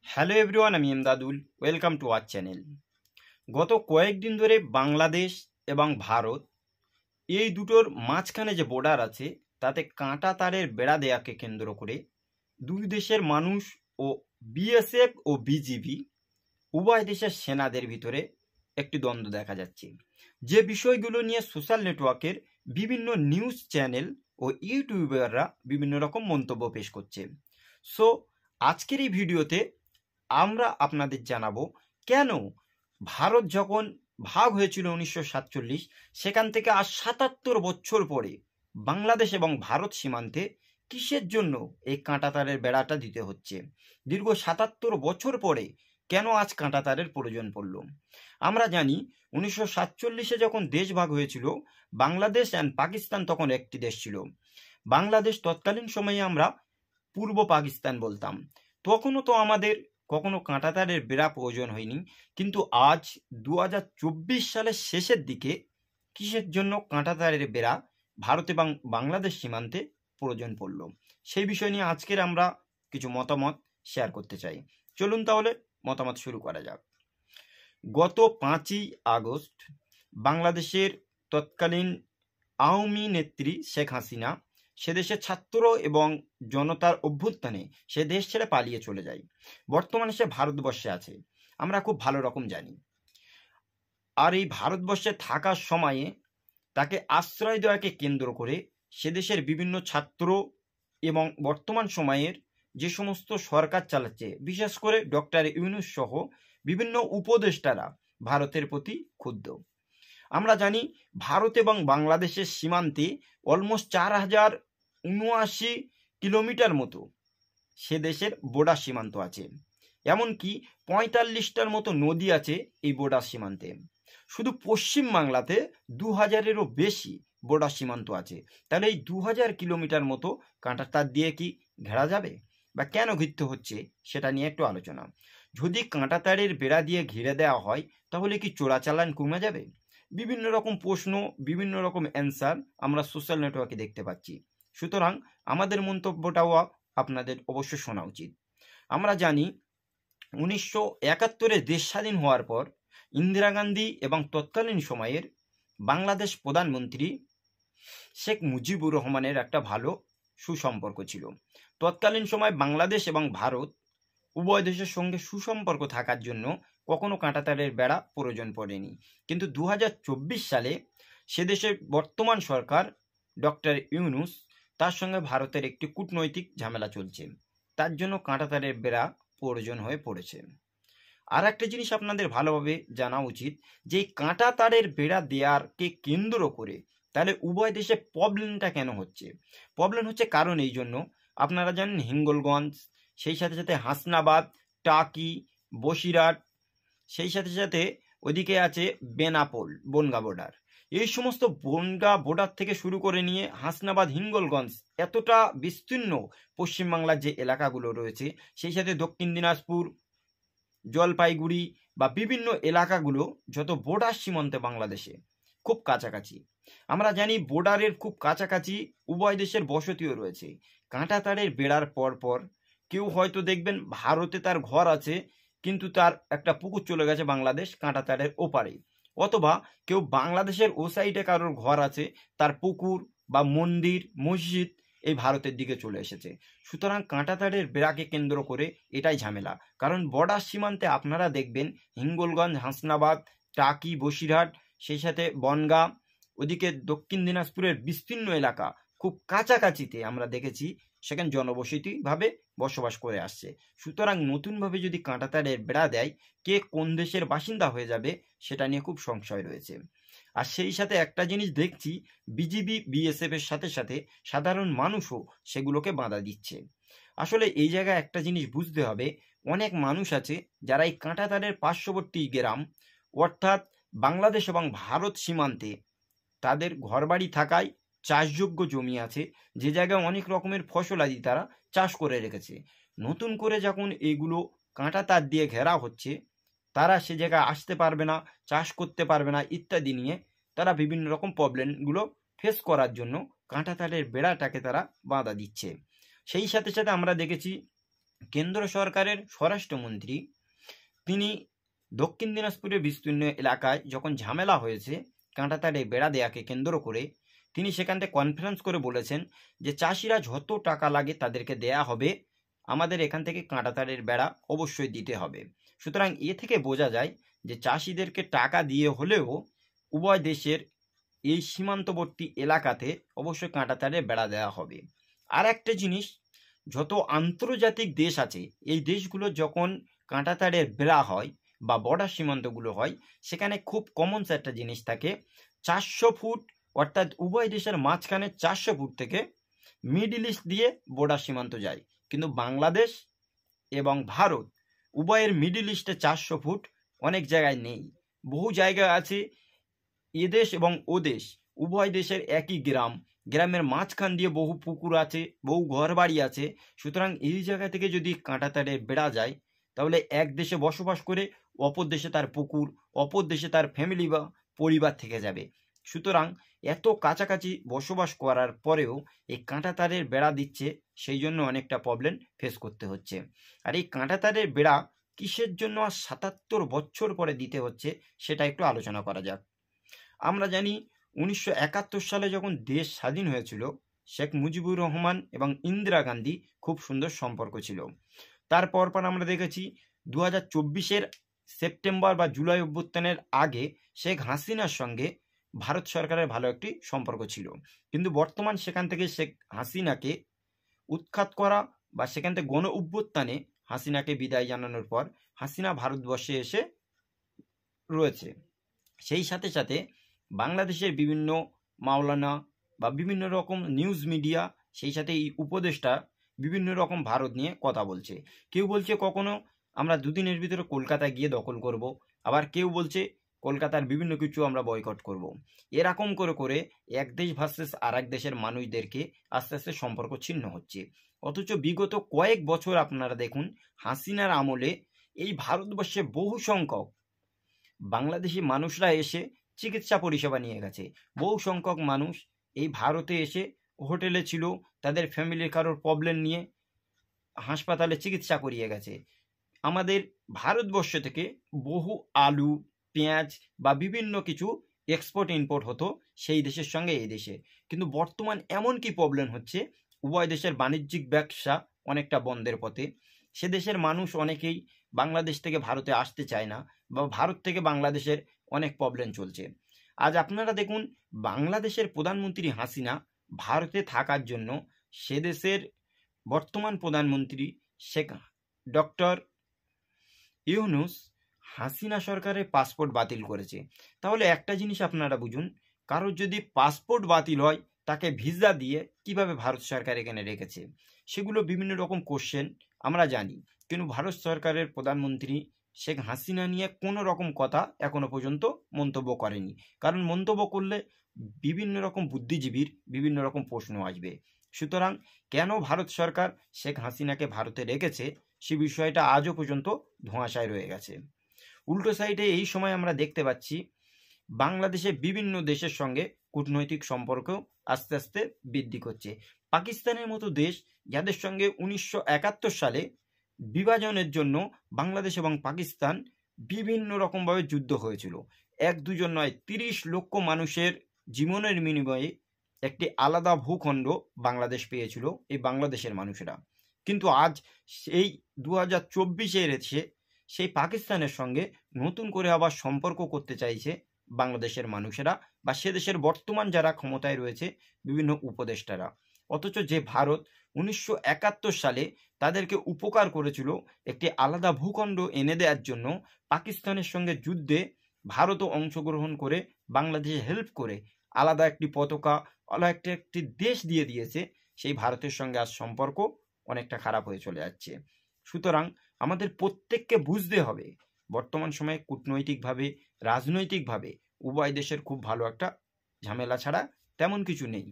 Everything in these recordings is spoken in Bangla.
হ্যালো এভরিওয়ান, আমি Emdadul. Welcome to our channel. গত কয়েকদিন ধরে বাংলাদেশ এবং ভারত এই দুটোর মাঝখানে যে বর্ডার আছে তাতে কাঁটা তারের বেড়া দেয়াকে কেন্দ্র করে দুই দেশের মানুষ ও বিএসএফ ও বিজিবি উভয় দেশের সেনাদের ভিতরে একটি দ্বন্দ্ব দেখা যাচ্ছে, যে বিষয়গুলো নিয়ে সোশ্যাল নেটওয়ার্কের বিভিন্ন নিউজ চ্যানেল ও ইউটিউবাররা বিভিন্ন রকম মন্তব্য পেশ করছে। সো আজকের এই ভিডিওতে আমরা আপনাদের জানাবো কেন ভারত যখন ভাগ হয়েছিল 1947, সেখান থেকে আজ 77 বছর পরে বাংলাদেশ এবং ভারত সীমান্তে কিসের জন্য এই কাঁটাতারের বেড়াটা দিতে হচ্ছে। দীর্ঘ 77 বছর পরে কেন আজ কাঁটাতারের প্রয়োজন পড়ল। আমরা জানি 1947-এ যখন দেশ ভাগ হয়েছিল, বাংলাদেশ অ্যান্ড পাকিস্তান তখন একটি দেশ ছিল। বাংলাদেশ তৎকালীন সময়ে আমরা পূর্ব পাকিস্তান বলতাম। তখনও তো আমাদের কখনো কাঁটাতারের বেড়া প্রয়োজন হয়নি, কিন্তু আজ 2024 সালের শেষের দিকে কিসের জন্য কাঁটাতারের বেড়া ভারত এবং বাংলাদেশ সীমান্তে প্রয়োজন পড়ল, সেই বিষয় নিয়ে আজকের আমরা কিছু মতামত শেয়ার করতে চাই। চলুন তাহলে মতামত শুরু করা যাক। গত 5ই আগস্ট বাংলাদেশের তৎকালীন আওয়ামী নেত্রী শেখ হাসিনা সে দেশের ছাত্র এবং জনতার অভ্যুত্থানে সে দেশ ছেড়ে পালিয়ে চলে যায়। বর্তমানে সে ভারতবর্ষে আছে, আমরা খুব ভালো রকম জানি। আর এই ভারতবর্ষে থাকার সময়ে তাকে আশ্রয় দেওয়াকে কেন্দ্র করে সে দেশের বিভিন্ন ছাত্র এবং বর্তমান সময়ের যে সমস্ত সরকার চালাচ্ছে, বিশেষ করে ডক্টর ইউনূস সহ বিভিন্ন উপদেষ্টারা ভারতের প্রতি ক্ষুব্ধ। আমরা জানি ভারত এবং বাংলাদেশের সীমান্তে অলমোস্ট 4079 কিলোমিটার মতো সে দেশের বর্ডার সীমান্ত আছে। এমনকি 45টার মতো নদী আছে এই বর্ডার সীমান্তে। শুধু পশ্চিম বাংলাতে 2000-এরও বেশি বর্ডার সীমান্ত আছে। তাহলে এই 2000 কিলোমিটার মতো কাঁটাতার দিয়ে কি ঘেরা যাবে, বা কেন ঘিরতে হচ্ছে সেটা নিয়ে একটু আলোচনা। যদি কাঁটাতারের বেড়া দিয়ে ঘিরে দেওয়া হয় তাহলে কি চোরাচালান কমে যাবে? বিভিন্ন রকম প্রশ্ন, বিভিন্ন রকম অ্যান্সার আমরা সোশ্যাল নেটওয়ার্কে দেখতে পাচ্ছি। সুতরাং আমাদের মন্তব্যটাও আপনাদের অবশ্যই শোনা উচিত। আমরা জানি 1971-এ দেশ স্বাধীন হওয়ার পর ইন্দিরা গান্ধী এবং তৎকালীন সময়ের বাংলাদেশ প্রধানমন্ত্রী শেখ মুজিবুর রহমানের একটা ভালো সুসম্পর্ক ছিল। তৎকালীন সময় বাংলাদেশ এবং ভারত উভয় দেশের সঙ্গে সুসম্পর্ক থাকার জন্য কখনো কাঁটাতারের বেড়া প্রয়োজন পড়েনি। কিন্তু 2024 সালে সে দেশের বর্তমান সরকার ডক্টর ইউনূস, তার সঙ্গে ভারতের একটি কূটনৈতিক ঝামেলা চলছে, তার জন্য কাঁটাতারের বেড়া প্রয়োজন হয়ে পড়েছে। আর একটা জিনিস আপনাদের ভালোভাবে জানা উচিত, যে কাঁটাতারের বেড়া দেওয়ারকে কেন্দ্র করে তাহলে উভয় দেশে প্রবলেমটা কেন হচ্ছে। প্রবলেম হচ্ছে কারণ এই জন্য, আপনারা জানেন হিঙ্গলগঞ্জ, সেই সাথে সাথে হাসনাবাদ, টাকি, বসিরহাট, সেই সাথে সাথে ওদিকে আছে বেনাপোল বনগাঁ বর্ডার। এই সমস্ত বনগাঁ বর্ডার থেকে শুরু করে নিয়ে হাসনাবাদ, হিঙ্গলগঞ্জ, এতটা বিস্তীর্ণ পশ্চিমবাংলার যে এলাকাগুলো রয়েছে, সেই সাথে দক্ষিণ দিনাজপুর, জলপাইগুড়ি বা বিভিন্ন এলাকাগুলো যত বর্ডার সীমান্তে বাংলাদেশে খুব কাছাকাছি। আমরা জানি বর্ডারের খুব কাছাকাছি উভয় দেশের বসতিও রয়েছে। কাঁটাতারের বেড়ার পর পর কেউ হয়তো দেখবেন ভারতে তার ঘর আছে, কিন্তু তার একটা পুকুর চলে গেছে বাংলাদেশ কাঁটাতারের ওপারে, অথবা কেউ বাংলাদেশের ও সাইডে কারোর ঘর আছে, তার পুকুর বা মন্দির মসজিদ এই ভারতের দিকে চলে এসেছে। সুতরাং কাঁটাতারের বেড়াকে কেন্দ্র করে এটাই ঝামেলা। কারণ বর্ডার সীমান্তে আপনারা দেখবেন হিঙ্গলগঞ্জ, হাসনাবাদ, টাকি, বসিরহাট, সেই সাথে বনগাঁ, ওদিকে দক্ষিণ দিনাজপুরের বিস্তীর্ণ এলাকা খুব কাছাকাছিতে আমরা দেখেছি সেখানে জনবসতিভাবে বসবাস করে আসছে। সুতরাং নতুনভাবে যদি কাঁটাতারের বেড়া দেয়, কে কোন দেশের বাসিন্দা হয়ে যাবে সেটা নিয়ে খুব সংশয় রয়েছে। আর সেই সাথে একটা জিনিস দেখছি, বিজিবি বিএসএফ এর সাথে সাথে সাধারণ মানুষও সেগুলোকে বাধা দিচ্ছে। আসলে এই জায়গায় একটা জিনিস বুঝতে হবে, অনেক মানুষ আছে যারা এই কাঁটাতারের পার্শ্ববর্তী গ্রাম অর্থাৎ বাংলাদেশ এবং ভারত সীমান্তে তাদের ঘরবাড়ি থাকায় চাষযোগ্য জমি আছে, যে জায়গায় অনেক রকমের ফসলাদি তারা চাষ করে রেখেছে। নতুন করে যখন এগুলো কাঁটাতার দিয়ে ঘেরা হচ্ছে, তারা সে জায়গায় আসতে পারবে না, চাষ করতে পারবে না ইত্যাদি নিয়ে তারা বিভিন্ন রকম প্রবলেমগুলো ফেস করার জন্য কাঁটাতারের বেড়াটাকে তারা বাধা দিচ্ছে। সেই সাথে সাথে আমরা দেখেছি কেন্দ্র সরকারের স্বরাষ্ট্রমন্ত্রী তিনি দক্ষিণ দিনাজপুরের বিস্তীর্ণ এলাকায় যখন ঝামেলা হয়েছে কাঁটাতারে বেড়া দেয়াকে কেন্দ্র করে, তিনি সেখান থেকে কনফারেন্স করে বলেছেন যে চাষিরা যত টাকা লাগে তাদেরকে দেয়া হবে, আমাদের এখান থেকে কাঁটাতারের বেড়া অবশ্যই দিতে হবে। সুতরাং এ থেকে বোঝা যায় যে চাষিদেরকে টাকা দিয়ে হলেও উভয় দেশের এই সীমান্তবর্তী এলাকাতে অবশ্যই কাঁটাতারের বেড়া দেওয়া হবে। আর একটা জিনিস, যত আন্তর্জাতিক দেশ আছে এই দেশগুলো যখন কাঁটাতারের বেড়া হয় বা বর্ডার সীমান্তগুলো হয়, সেখানে খুব কমন একটা জিনিস থাকে, 400 ফুট, অর্থাৎ উভয় দেশের মাঝখানে 400 ফুট থেকে মিডল ইস্ট দিয়ে বর্ডার সীমান্ত যায়। কিন্তু বাংলাদেশ এবং ভারত উভয়ের মিডল ইস্টে 400 ফুট অনেক জায়গায় নেই। বহু জায়গায় আছে এদেশ এবং ওদেশ উভয় দেশের একই গ্রাম, গ্রামের মাঝখান দিয়ে বহু পুকুর আছে, বহু ঘর বাড়ি আছে। সুতরাং এই জায়গা থেকে যদি কাঁটাতারে বেড়া যায়, তাহলে এক দেশে বসবাস করে অপর দেশে তার পুকুর, অপর দেশে তার ফ্যামিলি বা পরিবার থেকে যাবে। সুতরাং এত কাছাকাছি বসবাস করার পরেও এই কাঁটাতারের বেড়া দিচ্ছে, সেই জন্য অনেকটা প্রবলেম ফেস করতে হচ্ছে। আর এই কাঁটাতারের বেড়া কিসের জন্য আর 77 বছর পরে দিতে হচ্ছে সেটা একটু আলোচনা করা যাক। আমরা জানি 1971 সালে যখন দেশ স্বাধীন হয়েছিল, শেখ মুজিবুর রহমান এবং ইন্দিরা গান্ধী খুব সুন্দর সম্পর্ক ছিল। তারপর আমরা দেখেছি 2024-এর সেপ্টেম্বর বা জুলাই অভ্যুত্থানের আগে শেখ হাসিনার সঙ্গে ভারত সরকারের ভালো একটি সম্পর্ক ছিল। কিন্তু বর্তমান সেখান থেকে শেখ হাসিনাকে উৎখাত করা বা সেখান থেকে গণ অভ্যুত্থানে হাসিনাকে বিদায় জানানোর পর হাসিনা ভারতবর্ষে এসে রয়েছে। সেই সাথে সাথে বাংলাদেশের বিভিন্ন মাওলানা বা বিভিন্ন রকম নিউজ মিডিয়া, সেই সাথে এই উপদেষ্টা বিভিন্ন রকম ভারত নিয়ে কথা বলছে। কেউ বলছে কখনো আমরা দুদিনের ভিতরে কলকাতায় গিয়ে দখল করব, আবার কেউ বলছে কলকাতার বিভিন্ন কিছু আমরা বয়কট করব। এরকম করে করে এক দেশ ভার্সেস আর এক দেশের মানুষদেরকে আস্তে আস্তে সম্পর্ক ছিন্ন হচ্ছে। অথচ বিগত কয়েক বছর আপনারা দেখুন, হাসিনার আমলে এই ভারতবর্ষে বহু সংখ্যক বাংলাদেশি মানুষরা এসে চিকিৎসা পরিষেবা নিয়ে গেছে। বহু সংখ্যক মানুষ এই ভারতে এসে হোটেলে ছিল, তাদের ফ্যামিলির কারোর প্রবলেম নিয়ে হাসপাতালে চিকিৎসা করিয়ে গেছে। আমাদের ভারতবর্ষ থেকে বহু আলু, পেঁয়াজ বা বিভিন্ন কিছু এক্সপোর্ট ইম্পোর্ট হতো সেই দেশের সঙ্গে এই দেশে। কিন্তু বর্তমান এমন কি প্রবলেম হচ্ছে, উভয় দেশের বাণিজ্যিক ব্যবসা অনেকটা বন্ধের পথে। সে দেশের মানুষ অনেকেই বাংলাদেশ থেকে ভারতে আসতে চায় না, বা ভারত থেকে বাংলাদেশের অনেক প্রবলেম চলছে। আজ আপনারা দেখুন, বাংলাদেশের প্রধানমন্ত্রী হাসিনা ভারতে থাকার জন্য সে দেশের বর্তমান প্রধানমন্ত্রী শেখ ডক্টর ইউনূস হাসিনা সরকারের পাসপোর্ট বাতিল করেছে। তাহলে একটা জিনিস আপনারা বুঝুন, কারোর যদি পাসপোর্ট বাতিল হয় তাকে ভিসা দিয়ে কিভাবে ভারত সরকার এখানে রেখেছে, সেগুলো বিভিন্ন রকম কোশ্চেন আমরা জানি। কিন্তু ভারত সরকারের প্রধানমন্ত্রী শেখ হাসিনা নিয়ে কোনো রকম কথা এখনো পর্যন্ত মন্তব্য করেনি, কারণ মন্তব্য করলে বিভিন্ন রকম বুদ্ধিজীবীর বিভিন্ন রকম প্রশ্ন আসবে। সুতরাং কেন ভারত সরকার শেখ হাসিনাকে ভারতে রেখেছে সে বিষয়টা আজও পর্যন্ত ধোঁয়াশায় রয়ে গেছে। উল্টো সাইডে এই সময় আমরা দেখতে পাচ্ছি বাংলাদেশে বিভিন্ন দেশের সঙ্গে কূটনৈতিক সম্পর্ক আস্তে আস্তে বৃদ্ধি করছে। পাকিস্তানের মতো দেশ, যাদের সঙ্গে 1971 সালে বিভাজনের জন্য বাংলাদেশ এবং পাকিস্তান বিভিন্ন রকমভাবে যুদ্ধ হয়েছিল, এক দুজন নয় 30 লক্ষ মানুষের জীবনের বিনিময়ে একটি আলাদা ভূখণ্ড বাংলাদেশ পেয়েছিল এই বাংলাদেশের মানুষেরা। কিন্তু আজ সেই 2024-এর এসে সেই পাকিস্তানের সঙ্গে নতুন করে আবার সম্পর্ক করতে চাইছে বাংলাদেশের মানুষেরা বা সে দেশের বর্তমান যারা ক্ষমতায় রয়েছে বিভিন্ন উপদেষ্টারা। অথচ যে ভারত 1971 সালে তাদেরকে উপকার করেছিল একটি আলাদা ভূখণ্ড এনে দেওয়ার জন্য, পাকিস্তানের সঙ্গে যুদ্ধে ভারতও অংশগ্রহণ করে বাংলাদেশে হেল্প করে আলাদা একটি পতাকা, আলাদা একটি দেশ দিয়ে দিয়েছে, সেই ভারতের সঙ্গে আজ সম্পর্ক অনেকটা খারাপ হয়ে চলে যাচ্ছে। সুতরাং আমাদের প্রত্যেককে বুঝতে হবে বর্তমান সময়ে কূটনৈতিকভাবে, রাজনৈতিকভাবে উভয় দেশের খুব ভালো একটা ঝামেলা ছাড়া তেমন কিছু নেই।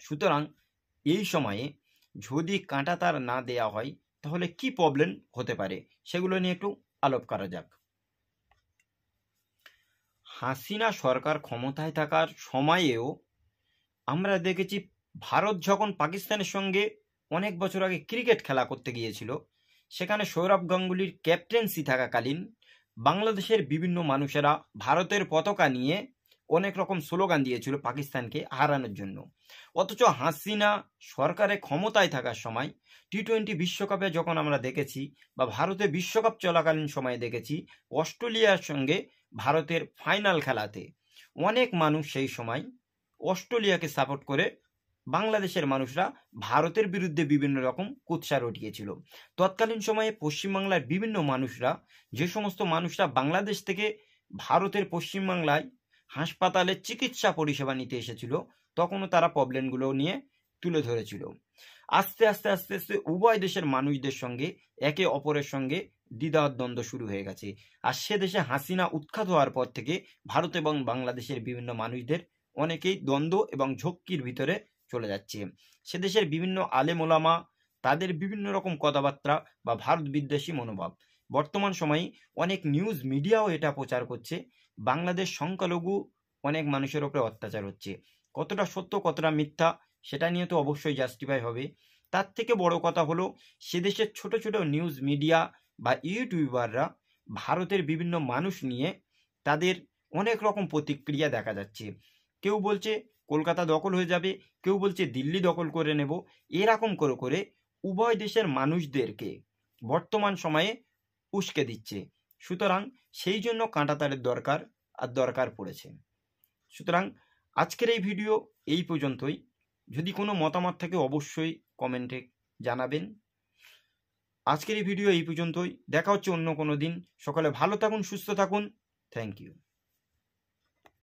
সুতরাং এই সময়ে যদি কাঁটাতার না দেয়া হয় তাহলে কি প্রবলেম হতে পারে সেগুলো নিয়ে একটু আলোপ করা যাক। হাসিনা সরকার ক্ষমতায় থাকার সময়েও আমরা দেখেছি ভারত যখন পাকিস্তানের সঙ্গে অনেক বছর আগে ক্রিকেট খেলা করতে গিয়েছিল, সেখানে সৌরভ গাঙ্গুলির ক্যাপ্টেন্সি থাকাকালীন বাংলাদেশের বিভিন্ন মানুষেরা ভারতের পতাকা নিয়ে অনেক রকম স্লোগান দিয়েছিল পাকিস্তানকে হারানোর জন্য। অথচ হাসিনা সরকারে ক্ষমতায় থাকার সময় টি-20 বিশ্বকাপে যখন আমরা দেখেছি বা ভারতে বিশ্বকাপ চলাকালীন সময়ে দেখেছি, অস্ট্রেলিয়ার সঙ্গে ভারতের ফাইনাল খেলাতে অনেক মানুষ সেই সময় অস্ট্রেলিয়াকে সাপোর্ট করে বাংলাদেশের মানুষরা ভারতের বিরুদ্ধে বিভিন্ন রকম কুৎসা রটিয়েছিল। তৎকালীন সময়ে পশ্চিমবাংলার বিভিন্ন মানুষরা, যে সমস্ত মানুষরা বাংলাদেশ থেকে ভারতের পশ্চিমবাংলায় হাসপাতালে চিকিৎসা পরিষেবা নিতে এসেছিল, তখনও তারা প্রবলেমগুলো নিয়ে তুলে ধরেছিল। আস্তে আস্তে আস্তে আস্তে উভয় দেশের মানুষদের সঙ্গে একে অপরের সঙ্গে দ্বিধাদ্বন্দ্ব শুরু হয়ে গেছে। আর সে দেশে হাসিনা উৎখাত হওয়ার পর থেকে ভারত এবং বাংলাদেশের বিভিন্ন মানুষদের অনেকেই দ্বন্দ্ব এবং ঝক্কির ভিতরে চলে যাচ্ছে। সে দেশের বিভিন্ন আলেম ওলামা, তাদের বিভিন্ন রকম কথাবার্তা বা ভারত বিদ্বেষী মনোভাব। বর্তমান সময়ে অনেক নিউজ মিডিয়াও এটা প্রচার করছে বাংলাদেশ সংখ্যালঘু অনেক মানুষের ওপরে অত্যাচার হচ্ছে। কতটা সত্য কতটা মিথ্যা সেটা নিয়ে তো অবশ্যই জাস্টিফাই হবে। তার থেকে বড় কথা হলো, সে দেশের ছোট ছোট নিউজ মিডিয়া বা ইউটিউবাররা ভারতের বিভিন্ন মানুষ নিয়ে তাদের অনেক রকম প্রতিক্রিয়া দেখা যাচ্ছে। কেউ বলছে কলকাতা দখল হয়ে যাবে, কেউ বলছে দিল্লি দখল করে নেব, এরকম করে করে উভয় দেশের মানুষদেরকে বর্তমান সময়ে উস্কে দিচ্ছে। সুতরাং সেই জন্য কাঁটাতারের দরকার পড়েছে। সুতরাং আজকের এই ভিডিও এই পর্যন্তই। যদি কোনো মতামত থাকে অবশ্যই কমেন্টে জানাবেন। আজকের এই ভিডিও এই পর্যন্তই। দেখা হচ্ছে অন্য কোনো দিন। সকলে ভালো থাকুন, সুস্থ থাকুন। Thank you.